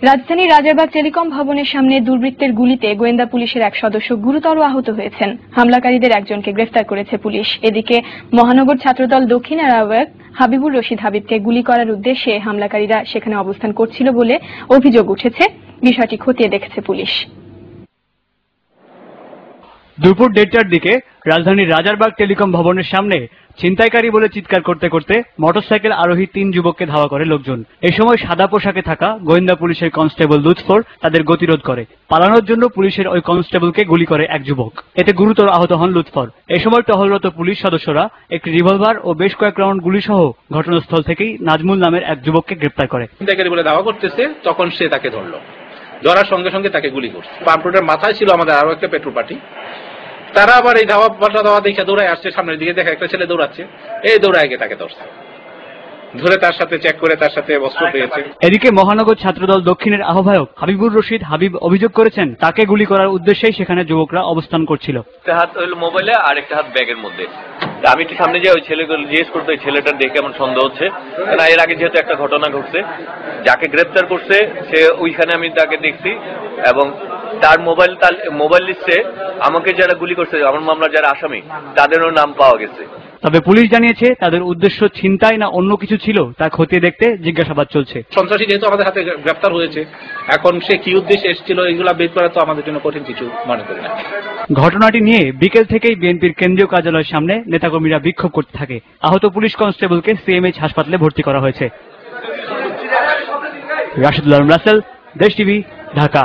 রাজধানীর রাজারবাগ টেলিকম ভবনের সামনে দুর্বৃত্তের গুলিতে গোয়েন্দা পুলিশের এক সদস্য গুরুতর আহত হয়েছেন। হামলাকারীদের একজনকে গ্রেফতার করেছে পুলিশ। এদিকে মহানগর ছাত্রদল দক্ষিণের আহ্বায়ক হাবিবুর রশিদ হাবিবকে গুলি করার উদ্দেশ্যে হামলাকারীরা সেখানে অবস্থান করছিল বলে অভিযোগ উঠেছে। বিষয়টি খতিয়ে দেখেছে পুলিশ। দুপুর 1:30টার দিকে রাজধানীর রাজারবাগ টেলিকম ভবনের সামনে ছিনতাইকারী বলে চিৎকার করতে করতে মোটরসাইকেল আরোহী 3 যুবককে ধাওয়া করে লোকজন। এ সময় সাদা পোশাকে থাকা গোয়েন্দা পুলিশের কনস্টেবল লুৎফর তাদের গতিরোধ করে। পালানোর জন্য পুলিশের ওই কনস্টেবলকে গুলি করে এক যুবক। এতে গুরুতর আহত হন লুৎফর। এ সময় টহলরত পুলিশ সদস্যরা একটি রিভলভার ও বেশ কয়েক রাউন্ড গুলি সহ ঘটনাস্থল থেকেই নাজমুল নামের এক যুবককে গ্রেপ্তার করে। ছিনতাইকারী বলে দাওয়া করতেছে, তখন সে তাকে ধরলো। ধরার সঙ্গে সঙ্গে তাকে গুলি করছে। পাম্প রোডের মাথায় ছিল আমাদের আরো একটা পেট্রোল পার্টি। তারা আবার এই ধাওয়া দেখে দৌড়ায় আসছে, সামনের দিকে দেখা একটা ছেলে দৌড়াচ্ছে, এই দৌড়ায় গিয়ে তাকে ধরছে, ধরে তার সাথে চেক করে তার সাথে অস্ত্র পেয়েছে। এদিকে মহানগর ছাত্রদল দক্ষিণের আহ্বায়ক হাবিবুর রশিদ হাবিব অভিযোগ করেছেন তাকে গুলি করার উদ্দেশ্যেই সেখানে যুবকরা অবস্থান করছিল। একটা হাত হলো মোবাইলে আর একটা হাত ব্যাগের মধ্যে। আমি একটু সামনে যে ওই ছেলেগুলো জিজ্ঞেস করতে, ওই ছেলেটার দেখে আমার সন্দেহ হচ্ছে, না এর আগে যেহেতু একটা ঘটনা ঘটছে, যাকে গ্রেপ্তার করছে সে ওইখানে আমি তাকে দেখছি, এবং তার মোবাইল লিস্টে আমাকে যারা গুলি করছে, আমার মামলার যারা আসামি, তাদেরও নাম পাওয়া গেছে। তবে পুলিশ জানিয়েছে তাদের উদ্দেশ্য ছিনতাই না অন্য কিছু ছিল তা খতিয়ে দেখতে জিজ্ঞাসাবাদ চলছে। সন্ত্রাসী যেহেতু আমাদের হাতে গ্রেপ্তার হয়েছে, এখন সে কি উদ্দেশ্যে এসেছিল এগুলা বের করা তো আমাদের জন্য কঠিন কিছু মনে করি না। ঘটনাটি নিয়ে বিকেল থেকেই বিএনপির কেন্দ্রীয় কার্যালয়ের সামনে নেতাকর্মীরা বিক্ষোভ করতে থাকে। আহত পুলিশ কনস্টেবলকে সিএমএইচ হাসপাতালে ভর্তি করা হয়েছে। রাশেদুল আলম রাসেল, দেশ টিভি, ঢাকা।